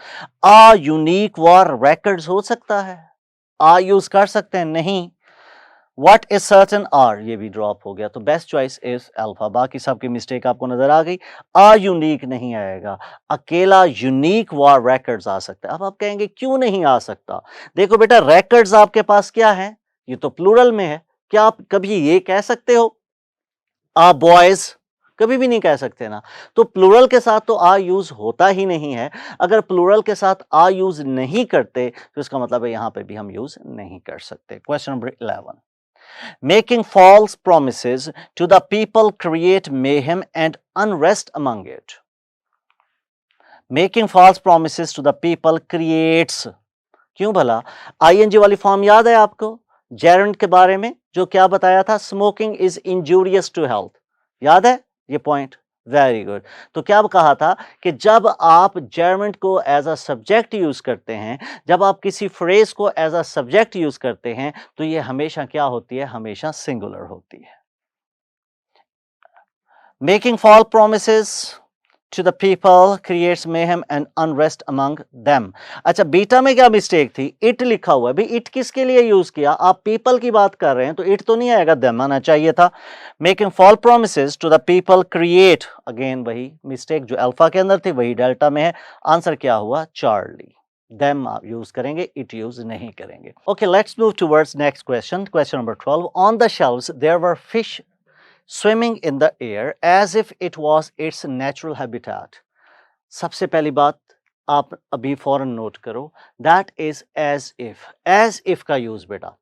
A unique war records हो सकता है, आ use कर सकते हैं, नहीं। What is certain are, ये भी drop हो गया, तो बेस्ट चॉइस इज अल्फा। बाकी सबकी मिस्टेक आपको नजर आ गई, आ यूनिक नहीं आएगा, अकेला यूनिक वॉर रिकॉर्ड्स आ सकता है। अब आप कहेंगे क्यों नहीं आ सकता, देखो बेटा रिकॉर्ड्स आपके पास क्या है, ये तो प्लूरल में है, क्या आप कभी ये कह सकते हो आ बॉयज, कभी भी नहीं कह सकते ना। तो प्लूरल के साथ तो आ यूज होता ही नहीं है, अगर प्लूरल के साथ आ यूज नहीं करते तो इसका मतलब है यहां पे भी हम यूज नहीं कर सकते। Question number 11. Making false promises to the people create mayhem and unrest among it. Making false promises to the people creates, क्यों भला, आईएनजी वाली फॉर्म याद है आपको जेरंड के बारे में, जो क्या बताया था, smoking is injurious to health, याद है ये पॉइंट, वेरी गुड। तो क्या कहा था कि जब आप जेरंड को एज अ सब्जेक्ट यूज करते हैं, जब आप किसी फ्रेज को एज अ सब्जेक्ट यूज करते हैं, तो ये हमेशा क्या होती है, हमेशा सिंगुलर होती है। Making false promises to the people creates mayhem and unrest among them. अच्छा, बीटा में क्या मिस्टेक थी, इट लिखा हुआ है भाई, इट किसके लिए यूज किया, आप पीपल की बात कर रहे हैं तो इट तो नहीं आएगा, them आना चाहिए था। Making false promises to the people create, again वही मिस्टेक जो अल्फा के अंदर थी वही डेल्टा में है, आंसर क्या हुआ, चार्ली। them आप यूज करेंगे, इट यूज नहीं करेंगे। Okay, let's move towards next question. Question number 12. On the shelves there were fish swimming in the air as if it was its natural habitat. सबसे पहली बात आप अभी फौरन नोट करो, that is as if. As if का use बेटा,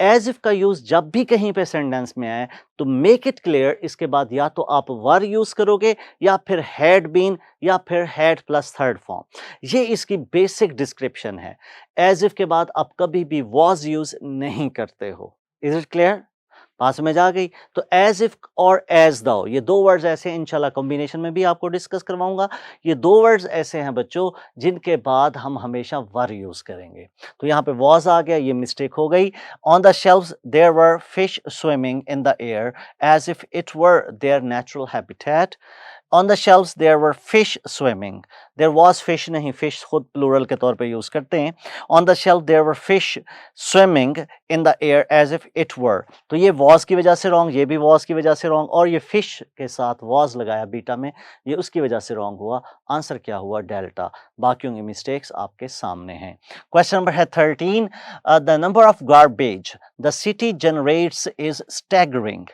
as if का यूज जब भी कहीं पे सेंटेंस में आए तो मेक इट क्लियर, इसके बाद या तो आप वर यूज करोगे या फिर हैड बीन या फिर हैड प्लस थर्ड फॉर्म, ये इसकी बेसिक डिस्क्रिप्शन है। एज इफ के बाद आप कभी भी वॉज यूज नहीं करते हो। इज इट क्लियर, पास में जा गई। तो एज इफ और एज दाओ, ये दो वर्ड्स ऐसे हैं, इंशाल्लाह कॉम्बिनेशन में भी आपको डिस्कस करवाऊंगा। ये दो वर्ड्स ऐसे हैं बच्चों जिनके बाद हम हमेशा वर यूज करेंगे। तो यहाँ पे वॉज आ गया, ये मिस्टेक हो गई। On the shelves there were fish swimming in the air as if it were their natural habitat. On the shelves there were fish swimming. There was fish नहीं, fish खुद प्लूरल के तौर पे use करते हैं। On the shelf there were fish swimming in the air as if it were. तो ये was की वजह से रॉन्ग, ये भी was की वजह से रॉन्ग, और ये fish के साथ was लगाया बीटा में, ये उसकी वजह से रॉन्ग हुआ। आंसर क्या हुआ, डेल्टा। बाकियों की मिस्टेक्स आपके सामने हैं। क्वेश्चन नंबर है 13. The number of garbage the city generates is staggering.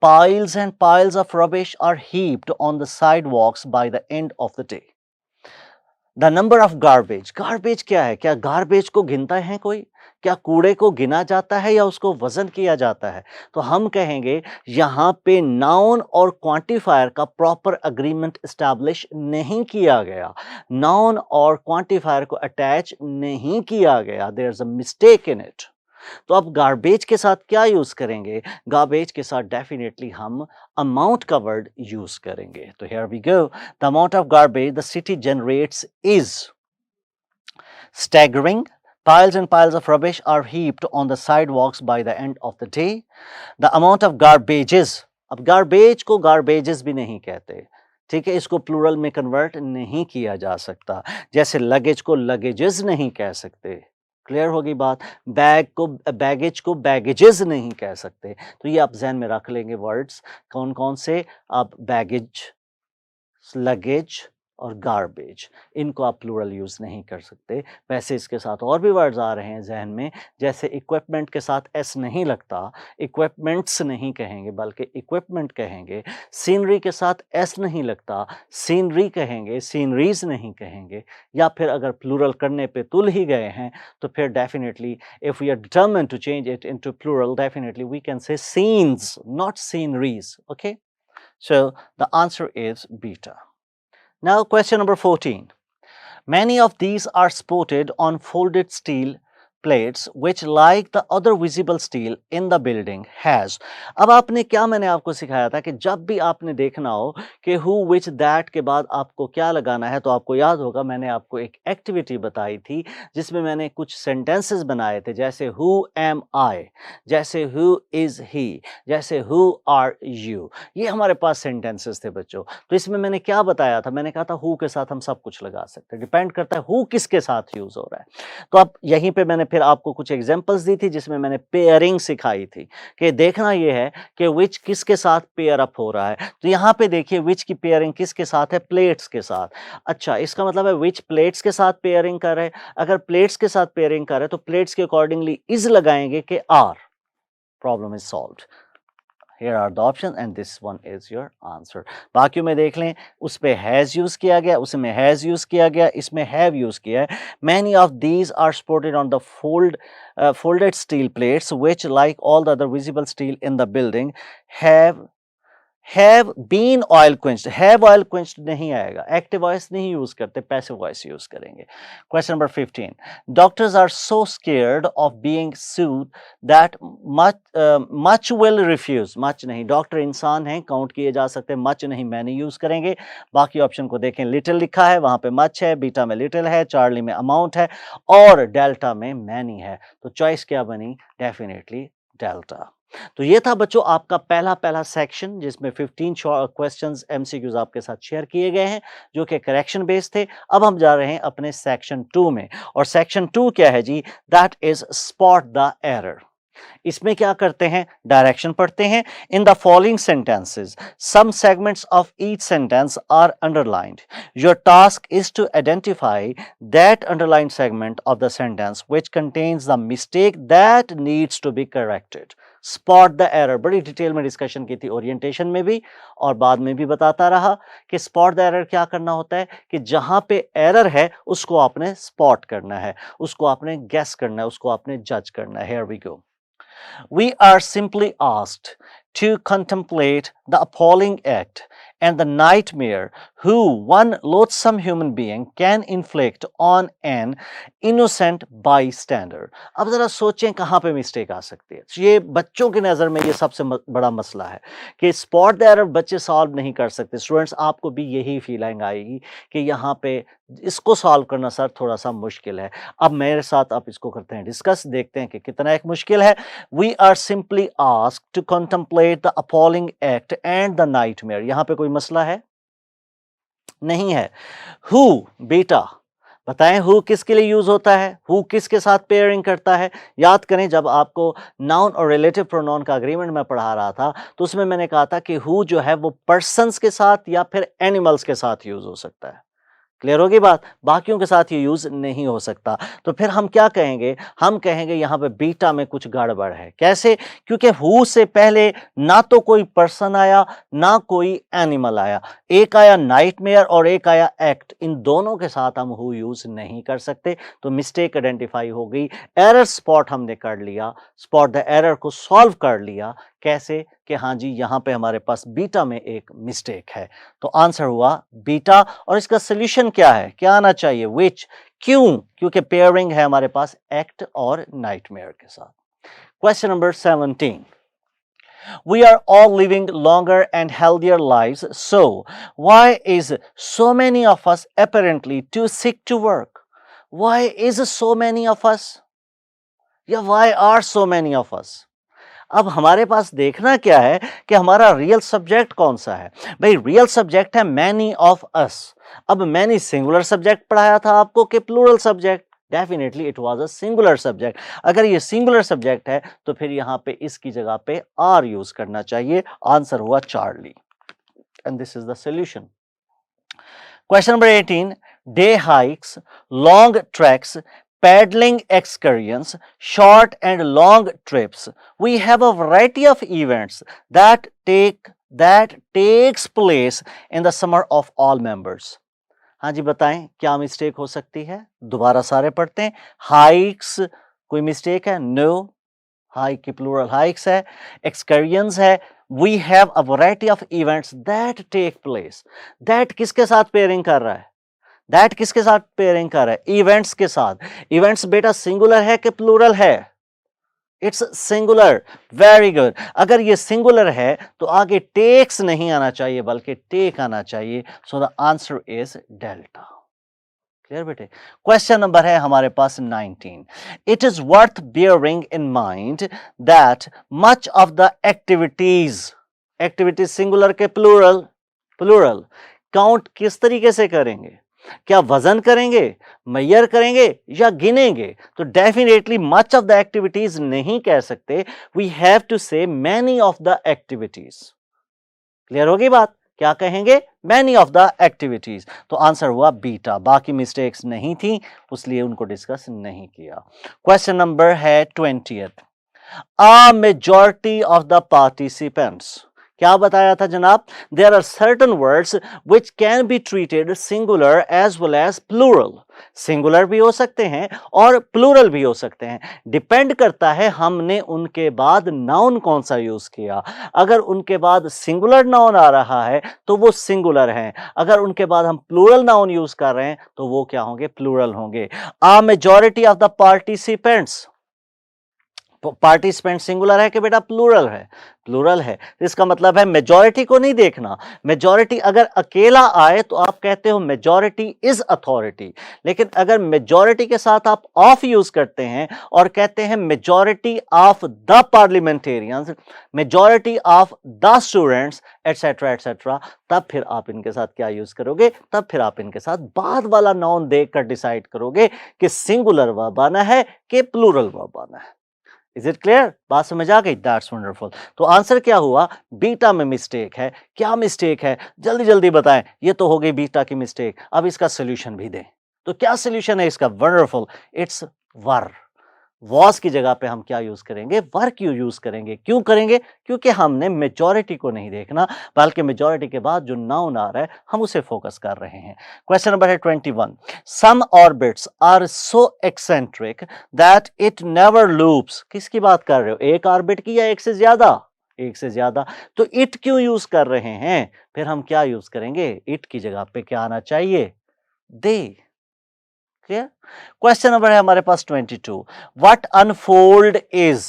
Piles and piles of rubbish are heaped on the sidewalks by the end of the day. The number of garbage, garbage क्या है? क्या garbage को गिनता है कोई? क्या कूड़े को गिना जाता है या उसको वजन किया जाता है? तो हम कहेंगे यहाँ पे नाउन और क्वांटिफायर का प्रॉपर अग्रीमेंट एस्टैब्लिश नहीं किया गया, नाउन और क्वांटिफायर को अटैच नहीं किया गया, there is a mistake in it. तो अब गार्बेज के साथ क्या यूज करेंगे? गार्बेज के साथ डेफिनेटली हम अमाउंट का वर्ड यूज करेंगे। तो here we go, the amount of garbage the city generates is staggering. Piles and piles of rubbish are heaped on the sidewalks by the end of the day. The amount of garbages, अब garbage को garbages भी नहीं कहते, ठीक है, इसको plural में convert नहीं किया जा सकता, जैसे लगेज को लगेजेस नहीं कह सकते। क्लियर होगी बात? बैग को बैगेज को बैगेजेस नहीं कह सकते। तो ये आप जहन में रख लेंगे वर्ड्स कौन कौन से। आप बैगेज, लगेज और गार्बेज, इनको आप प्लूरल यूज नहीं कर सकते। वैसे इसके साथ और भी वर्ड्स आ रहे हैं जहन में, जैसे इक्विपमेंट के साथ एस नहीं लगता, इक्विपमेंट्स नहीं कहेंगे बल्कि इक्विपमेंट कहेंगे। सीनरी के साथ एस नहीं लगता, सीनरी कहेंगे, सीनरीज नहीं कहेंगे। या फिर अगर प्लूरल करने पे तुल ही गए हैं तो फिर definitely if we are determined to change it into plural, definitely we can say scenes, not sceneries. Okay, so the answer is beta. Now question number 14. Many of these are spotted on folded steel plates which, like the other visible steel in the building, has. अब आपने क्या, मैंने आपको सिखाया था कि जब भी आपने देखना हो कि who which that के बाद आपको क्या लगाना है, तो आपको याद होगा मैंने आपको एक एक्टिविटी बताई थी जिसमें मैंने कुछ सेंटेंसेस बनाए थे, जैसे who am I, जैसे who is he, जैसे who are you। ये हमारे पास सेंटेंसेस थे बच्चों। तो इसमें मैंने क्या बताया था? मैंने कहा था who के साथ हम सब कुछ लगा सकते हैं, डिपेंड करता है who किसके साथ यूज हो रहा है। तो अब यहीं पे मैंने फिर आपको कुछ एग्जांपल्स दी थी जिसमें मैंने पेयरिंग सिखाई थी कि देखना ये है कि विच किसके साथ पेयर अप हो रहा है। तो यहाँ पे देखिए विच की पेयरिंग किसके साथ है? प्लेट्स के साथ। अच्छा, इसका मतलब है विच प्लेट्स के साथ पेयरिंग कर रहे हैं। अगर प्लेट्स के साथ पेयरिंग कर रहे हैं तो प्लेट्स के अकॉर्डिंगली इज लगाएंगे कि are, problem is solved. Here are the options and this one is your answer. बाकियों में देख लें, उस पे has यूज किया गया, उसमें has यूज किया गया, इसमें have यूज किया है। Many of these are sported on the folded steel plates which, like all the other visible steel in the building, have been oil quenched। have oil quenched नहीं आएगा, active voice नहीं use करते, passive voice use करेंगे। Question number 15, doctors are so scared of being sued that much will refuse. Much नहीं, doctor इंसान हैं, count किए जा सकते, मच नहीं, मैनी यूज करेंगे। बाकी ऑप्शन को देखें, लिटिल लिखा है, वहां पे मच है, बीटा में लिटिल है, चार्ली में अमाउंट है और डेल्टा में मैनी है। तो चॉइस क्या बनी? Definitely delta. तो ये था बच्चों आपका पहला सेक्शन जिसमें 15 क्वेश्चंस एमसीक्यूज आपके साथ शेयर किए गए हैं जो कि करेक्शन बेस्ड थे। अब हम जा रहे हैं अपने सेक्शन 2 में, और सेक्शन 2 क्या है जी? That is spot the error. इसमें क्या करते हैं? डायरेक्शन पढ़ते हैं। In the following sentences some segments of each sentence are underlined. Your task is to identify that underlined segment of the sentence which contains the mistake that needs to be corrected. Spot the error, बड़ी detail में discussion की थी orientation में भी और बाद में भी बताता रहा कि स्पॉट द एरर क्या करना होता है कि जहां पे एरर है उसको आपने स्पॉट करना है, उसको आपने गेस करना है, उसको आपने जज करना है। Here we go. We are simply asked to contemplate the appalling act and the nightmare who one loathsome human being can inflict on an innocent bystander। अब जरा सोचें कहाँ पे मिस्टेक आ सकती है। ये बच्चों की नज़र में ये सबसे बड़ा मसला है कि स्पॉट द एरर बच्चे सॉल्व नहीं कर सकते। स्टूडेंट्स, आपको भी यही फीलिंग आएगी कि यहाँ पे इसको सॉल्व करना सर थोड़ा सा मुश्किल है। अब मेरे साथ आप इसको करते हैं डिस्कस, देखते हैं कि कितना एक मुश्किल है। We are simply asked to contemplate the appalling act and the nightmare। यहाँ पे कोई मसला है? नहीं है। Who, बेटा बताएं who किसके लिए यूज होता है? who किसके साथ पेयरिंग करता है? याद करें जब आपको नाउन और रिलेटिव प्रोनाउन का अग्रीमेंट में पढ़ा रहा था तो उसमें मैंने कहा था कि who जो है वो पर्सन्स के साथ या फिर एनिमल्स के साथ यूज हो सकता है। क्लियर होगी बात, बाकियों के साथ ये यूज नहीं हो सकता। तो फिर हम क्या कहेंगे, हम कहेंगे यहां पे बीटा में कुछ गड़बड़ है। कैसे? क्योंकि हु से पहले ना तो कोई पर्सन आया ना कोई एनिमल आया, एक आया नाइटमेयर और एक आया एक्ट, इन दोनों के साथ हम हु यूज नहीं कर सकते। तो मिस्टेक आइडेंटिफाई हो गई, एरर स्पॉट हमने कर लिया, स्पॉट द एरर को सॉल्व कर लिया। कैसे? कि हाँ जी यहां पे हमारे पास बीटा में एक मिस्टेक है। तो आंसर हुआ बीटा। और इसका सोल्यूशन क्या है, क्या आना चाहिए? विच। क्यों? क्योंकि पेयरिंग है हमारे पास एक्ट और नाइटमेयर के साथ। Question number 17, we are all living longer and healthier lives, so why is so many of us apparently too sick to work? Why is so many of us, या why are so many of us? अब हमारे पास देखना क्या है कि हमारा real subject कौन सा है। भाई रियल सब्जेक्ट है मैनी ऑफ अस। अब मैनी सिंगुलर सब्जेक्ट पढ़ाया था आपको कि plural subject? Definitely it was a singular subject. अगर ये सिंगुलर सब्जेक्ट है तो फिर यहां पे इसकी जगह पे आर यूज करना चाहिए। आंसर हुआ Charlie, and this is the solution. Question number 18, day hikes, long treks, paddling excursions, short and long trips. We have a variety of events that takes place in the summer of all members. हाँ जी बताएं क्या mistake हो सकती है? दोबारा सारे पढ़ते हैं। हाइक्स कोई मिस्टेक है? नो, हाइक की प्लूरल हाइक्स है। एक्सकर्जन्स है। We have a variety of events that take place. That किसके साथ पेयरिंग कर रहा है? दैट किसके साथ पेयरिंग कर रहा है? इवेंट्स के साथ। इवेंट्स बेटा सिंगुलर है कि प्लूरल है? It's singular. Very good. अगर ये सिंगुलर है तो आगे टेक्स नहीं आना चाहिए बल्कि टेक आना चाहिए। So the answer is delta. Clear बेटे? क्वेश्चन नंबर है हमारे पास 19, it is worth bearing in mind that much of the activities, activities singular के प्लूरल? प्लूरल। काउंट किस तरीके से करेंगे? क्या वजन करेंगे, मेजर करेंगे या गिनेंगे? तो definitely much of the activities नहीं कह सकते, वी हैव टू से many of the activities. Clear होगी बात? क्या कहेंगे? Many of the activities. तो आंसर हुआ बीटा। बाकी मिस्टेक्स नहीं थी इसलिए उनको डिस्कस नहीं किया। क्वेश्चन नंबर है 20th, a majority of the participants. क्या बताया था जनाब? There are certain words which can be treated singular as well as plural. Singular भी हो सकते हैं और प्लूरल भी हो सकते हैं, डिपेंड करता है हमने उनके बाद नाउन कौन सा यूज किया। अगर उनके बाद सिंगुलर नाउन आ रहा है तो वो सिंगुलर हैं, अगर उनके बाद हम प्लूरल नाउन यूज कर रहे हैं तो वो क्या होंगे? प्लूरल होंगे। अ majority of the participants, participant singular है कि बेटा प्लूरल है? प्लूरल है। इसका मतलब है मेजॉरिटी को नहीं देखना। मेजॉरिटी अगर अकेला आए तो आप कहते हो मेजॉरिटी इज अथॉरिटी, लेकिन अगर मेजॉरिटी के साथ आप ऑफ यूज करते हैं और कहते हैं majority of the parliamentarians, majority of the students etcetera etcetera, तब फिर आप इनके साथ क्या यूज करोगे? तब फिर आप इनके साथ बाद वाला नाउन देखकर डिसाइड करोगे कि सिंगुलर वर्ब आना है कि प्लूरल वर्ब आना है। Is it clear? बात समझ आ गई? That's wonderful. तो आंसर क्या हुआ? बीटा में मिस्टेक है। क्या मिस्टेक है? जल्दी जल्दी बताएं। ये तो हो गई बीटा की मिस्टेक, अब इसका सोल्यूशन भी दें। तो क्या सोल्यूशन है इसका? Wonderful, it's were. वॉज की जगह पे हम क्या यूज करेंगे? वर क्यों यूज करेंगे? क्यों करेंगे? क्योंकि हमने मेजॉरिटी को नहीं देखना बल्कि मेजॉरिटी के बाद जो नाउन आ रहा है हम उसे फोकस कर रहे हैं। क्वेश्चन नंबर है 21, some orbits are so eccentric that it never loops. किसकी बात कर रहे हो? एक ऑर्बिट की या एक से ज्यादा? एक से ज्यादा। तो इट क्यों यूज कर रहे हैं? फिर हम क्या यूज करेंगे? इट की जगह पे क्या आना चाहिए? दे। क्लियर? क्वेश्चन नंबर है हमारे पास 22, व्हाट अनफोल्ड इज।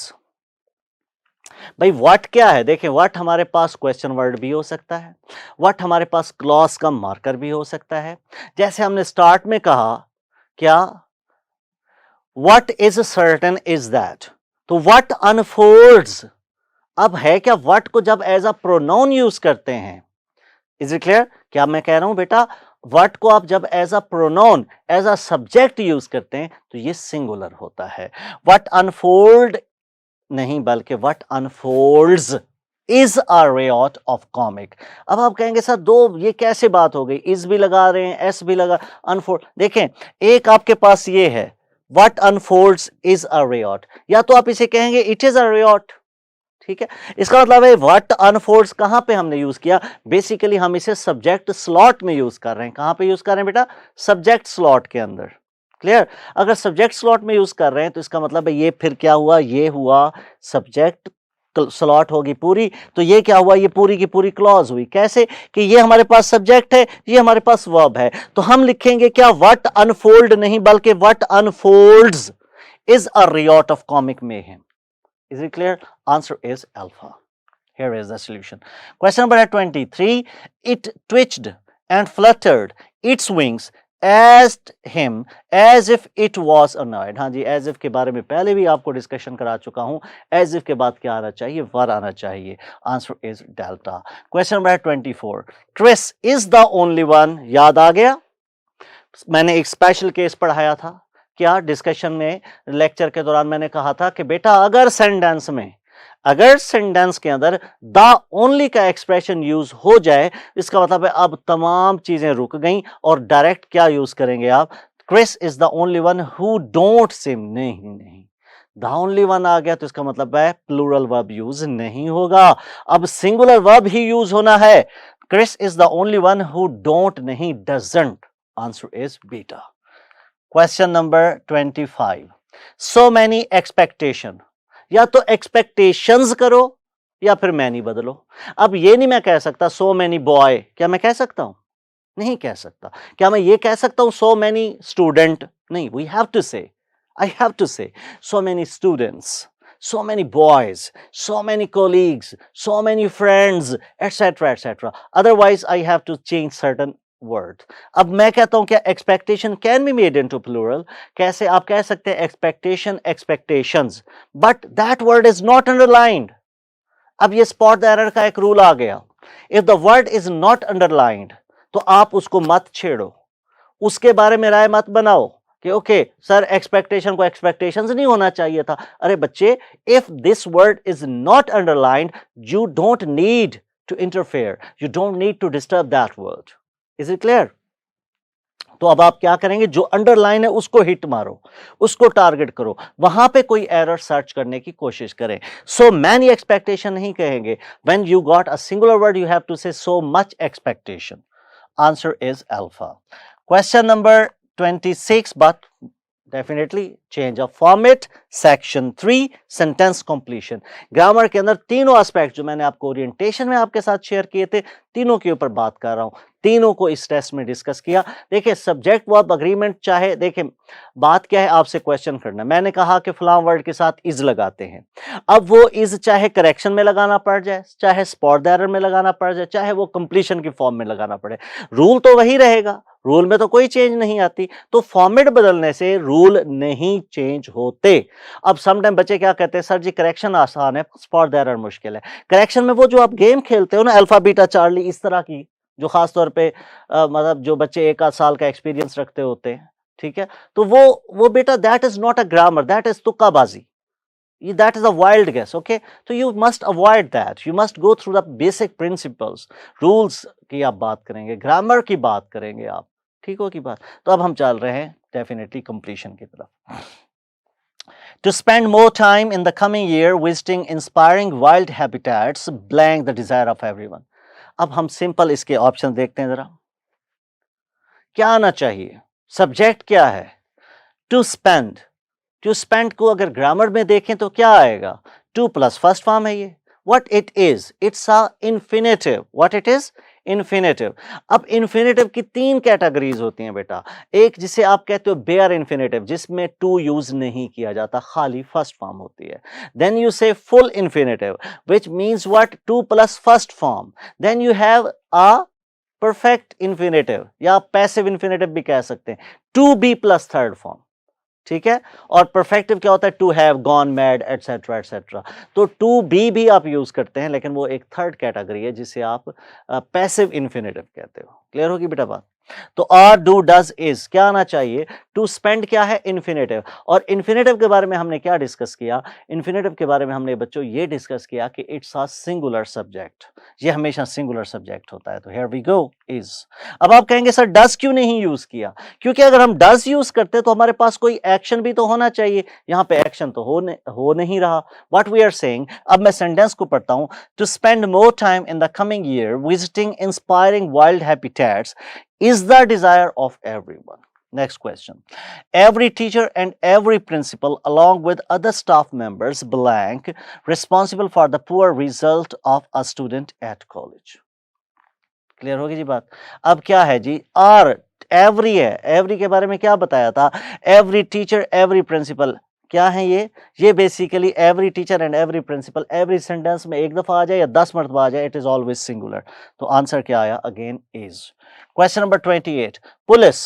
भाई व्हाट क्या है? देखें व्हाट हमारे पास क्वेश्चन वर्ड भी हो सकता है, व्हाट हमारे पास क्लॉज का मार्कर भी हो सकता है। जैसे हमने स्टार्ट में कहा क्या? What is certain is that. तो व्हाट अनफोल्ड्स अब है क्या? व्हाट को जब एज अ प्रोनाउन यूज करते हैं, इज इट क्लियर? क्या मैं कह रहा हूं बेटा? व्हाट को आप जब as a pronoun as a subject use करते हैं तो ये सिंगुलर होता है। व्हाट अनफोल्ड नहीं बल्कि what unfolds is a riot of comic। अब आप कहेंगे सर दो ये कैसे बात हो गई, is भी लगा रहे हैं, s भी लगा, unfold। देखें एक आपके पास ये है what unfolds is a riot, या तो आप इसे कहेंगे it is a riot, ठीक है। इसका मतलब है व्हाट अनफोल्ड्स कहां पे हमने यूज किया, बेसिकली हम इसे सब्जेक्ट स्लॉट में यूज कर रहे हैं। कहां पे यूज कर रहे हैं बेटा, सब्जेक्ट स्लॉट के अंदर। क्लियर, अगर सब्जेक्ट स्लॉट में यूज कर रहे हैं तो इसका मतलब है ये फिर क्या हुआ, ये हुआ सब्जेक्ट स्लॉट होगी पूरी, तो ये क्या हुआ, ये पूरी की पूरी क्लॉज हुई। कैसे कि ये हमारे पास सब्जेक्ट है, ये हमारे पास वर्ब है, तो हम लिखेंगे क्या, व्हाट अनफोल्ड नहीं बल्कि what unfolds is a riot of comic mayhem. Is it clear? Answer is alpha. Here is the solution. Question number 23. It twitched and fluttered its wings at him as if it was annoyed. हाँ जी, as if के बारे में पहले भी आपको discussion करा चुका हूँ। as if के बाद क्या आना चाहिए, वर आना चाहिए। Answer is delta. Question number 24. Chris is the only one. याद आ गया, मैंने एक स्पेशल केस पढ़ाया था। क्या डिस्कशन में लेक्चर के दौरान मैंने कहा था कि बेटा अगर सेंटेंस में, अगर सेंटेंस के अंदर द ओनली का एक्सप्रेशन यूज हो जाए, इसका मतलब है अब तमाम चीजें रुक गई और डायरेक्ट क्या यूज करेंगे आप, Chris is the only one who don't swim. नहीं नहीं, द ओनली वन आ गया तो इसका मतलब है प्लूरल वर्ब यूज नहीं होगा, अब सिंगुलर वर्ब ही यूज होना है। Chris is the only one who don't नहीं, doesn't. Answer is beta. Question number 25। So many expectation, या तो एक्सपेक्टेशंस करो या फिर मैनी बदलो। अब ये नहीं मैं कह सकता सो मैनी बॉय, क्या मैं कह सकता हूं, नहीं कह सकता। क्या मैं ये कह सकता हूं सो मैनी स्टूडेंट, नहीं, वी हैव टू से, I have to say so many students, so many boys, so many colleagues, so many friends, etc etc, otherwise I have to change certain word। अब मैं कहता हूं क्या expectation can be made into plural, कैसे आप कह सकते हैं expectation expectations, but that word is not underlined. अब ये स्पॉट द एरर का एक रूल आ गया, if the word is not underlined तो आप उसको मत छेड़ो, उसके बारे में राय मत बनाओ कि ओके सर एक्सपेक्टेशन को एक्सपेक्टेशंस नहीं होना चाहिए था। अरे बच्चे, if this word is not underlined you don't need to interfere, you don't need to disturb that word. Is it clear? तो अब आप क्या करेंगे, जो अंडरलाइन है उसको हिट मारो, उसको टारगेट करो, वहां पे कोई एरर सर्च करने की कोशिश करें। सो मैनी एक्सपेक्टेशन नहीं कहेंगे, when you got a singular word you have to say so much expectation. Answer is alpha. Question number 26, but definitely change of format, section 3 sentence completion। Grammar के अंदर तीनों aspect जो मैंने आपको ओरिएंटेशन में आपके साथ शेयर किए थे, तीनों के ऊपर बात कर रहा हूं, तीनों को इस टेस्ट में डिस्कस किया। देखिए सब्जेक्ट वर्ब अग्रीमेंट, चाहे देखिए बात क्या है, आपसे क्वेश्चन करना, मैंने कहा कि फलां वर्ड के साथ इज लगाते हैं, अब वो इज चाहे करेक्शन में लगाना पड़ जाए, चाहे स्पॉट द एरर में लगाना पड़ जाए, चाहे वो कंप्लीशन की फॉर्म में लगाना पड़े, रूल तो वही रहेगा, रूल में तो कोई चेंज नहीं आती, तो फॉर्मेट बदलने से रूल नहीं चेंज होते। अब समटाइम बच्चे क्या कहते हैं, सर जी करेक्शन आसान है, स्पॉट द एरर मुश्किल है। करेक्शन में वो जो आप गेम खेलते हो ना, अल्फा बीटा चार्ली इस तरह की, जो खास तौर पे मतलब जो बच्चे 1 आध साल का एक्सपीरियंस रखते होते हैं, ठीक है, तो वो बेटा that is not a grammar, that is तुक्काबाजी, that is a wild guess, okay? So you must avoid that, you must go through the basic principles, rules की आप बात करेंगे, ग्रामर की बात करेंगे आप, ठीक हो की बात। तो अब हम चल रहे हैं डेफिनेटली कंप्लीशन की तरफ। To spend more time in the coming year visiting inspiring wild habitats, blank the desire of everyone। अब हम सिंपल इसके ऑप्शन देखते हैं जरा, क्या आना चाहिए, सब्जेक्ट क्या है, टू स्पेंड, टू स्पेंड को अगर ग्रामर में देखें तो क्या आएगा, टू प्लस फर्स्ट फॉर्म है ये, what it is, it's a infinitive, what it is, infinitive. अब इन्फिनेटिव की 3 कैटेगरीज होती हैं बेटा, एक जिसे आप कहते हो बेयर इन्फिनेटिव, जिसमें टू यूज नहीं किया जाता, खाली फर्स्ट फॉर्म होती है। Then you say full infinitive which means what, to plus first form. Then you have a perfect infinitive, या पैसिव इन्फिनेटिव भी कह सकते हैं, to be plus third form, ठीक है। और परफेक्टिव क्या होता है, to have gone mad etcetera etcetera. तो टू बी भी आप यूज करते हैं, लेकिन वो एक थर्ड कैटेगरी है जिसे आप पैसिव इन्फिनेटिव कहते हो। क्लियर होगी बेटा बात? तो आर डू डज इज क्या आना चाहिए? टू स्पेंड क्या है? इन्फिनेटिव। और इन्फिनेटिव के बारे में हमने क्या डिस्कस किया? इन्फिनेटिव के बारे में हमने बच्चों ये डिस्कस किया कि इट्स अ सिंगुलर सब्जेक्ट, ये हमेशा सिंगुलर सब्जेक्ट होता है। तो हियर वी गो इज। अब आप कहेंगे सर डज क्यों नहीं यूज किया? क्योंकि अगर हम डज यूज करते तो हमारे पास कोई एक्शन भी तो होना चाहिए, यहाँ पे एक्शन तो हो नहीं रहा। व्हाट वी आर सेइंग, अब मैं सेंटेंस को पढ़ता हूं, to spend more time in the coming year visiting inspiring wild habitats is the desire of everyone. Next question. Every teacher and every principal, along with other staff members, blank, responsible for the poor result of a student at college. Clear होगी जी बात? अब क्या है जी? Are every है, every के बारे में क्या बताया था? एवरी टीचर एवरी प्रिंसिपल क्या है ये basically every teacher and every principal. Every sentence में एक दफा आ जाए या 10 मरतबा आ जाए, इट इज ऑलवेज सिंगुलर। तो आंसर क्या आया? Again is. Question number 28, police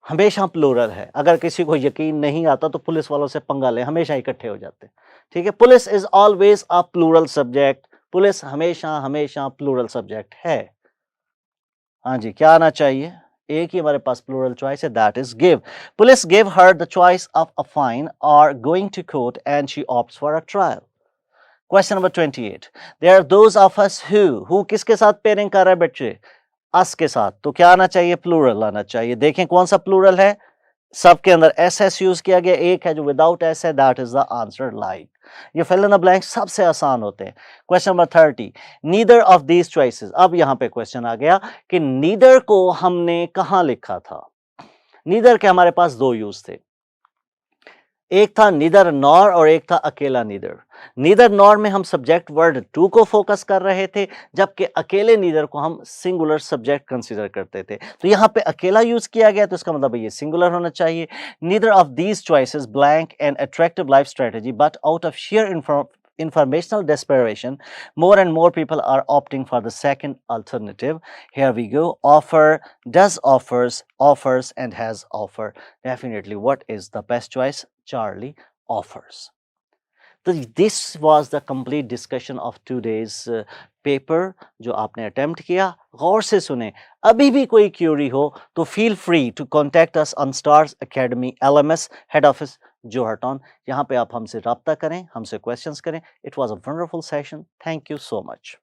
हमेशा प्लूरल है। अगर किसी को यकीन नहीं आता तो पुलिस वालों से पंगा ले, हमेशा इकट्ठे हो जाते हैं। ठीक है, police is always a plural subject. Police हमेशा हमेशा प्लूरल सब्जेक्ट है। हाँ जी, क्या आना चाहिए? एक ही हमारे पास प्लूरल चॉइस है, that is give. Police give her the choice of a fine or going to court and she opts for a trial. Question number 28, there are those of us who किसके साथ pairing कर रहा है बच्चे? अस के साथ। तो क्या आना चाहिए? प्लूरल आना चाहिए। देखें कौन सा प्लूरल है? सबके अंदर एस एस यूज किया गया, एक है जो विदाउट एस है, that is the answer like. ये फिल इन द ब्लैंक सबसे आसान होते हैं। Question number 30, neither of these choices. अब यहां पे क्वेश्चन आ गया कि नीदर को हमने कहां लिखा था? नीदर के हमारे पास दो यूज थे, एक था नीदर नॉर और एक था अकेला नीदर। नीदर नॉर में हम सब्जेक्ट वर्ड टू को फोकस कर रहे थे, जबकि अकेले नीदर को हम सिंगुलर सब्जेक्ट कंसीडर करते थे। तो यहाँ पे अकेला यूज किया गया, तो इसका मतलब ये सिंगुलर होना चाहिए। Neither of these choices blank and attractive life strategy, but out of share informational desperation, more and more people are opting for the second alternative. Here we go. Offer, does offers, offers, and has offer. Definitely, what is the best choice? Charlie offers. So this was the complete discussion of today's paper जो आपने attempt किया। गौर से सुने, अभी भी कोई query हो तो feel free to contact us on Stars Academy LMS head office Johar Town. यहाँ पे आप हमसे रब्ता करें, हमसे क्वेश्चंस करें। It was a wonderful session. Thank you so much.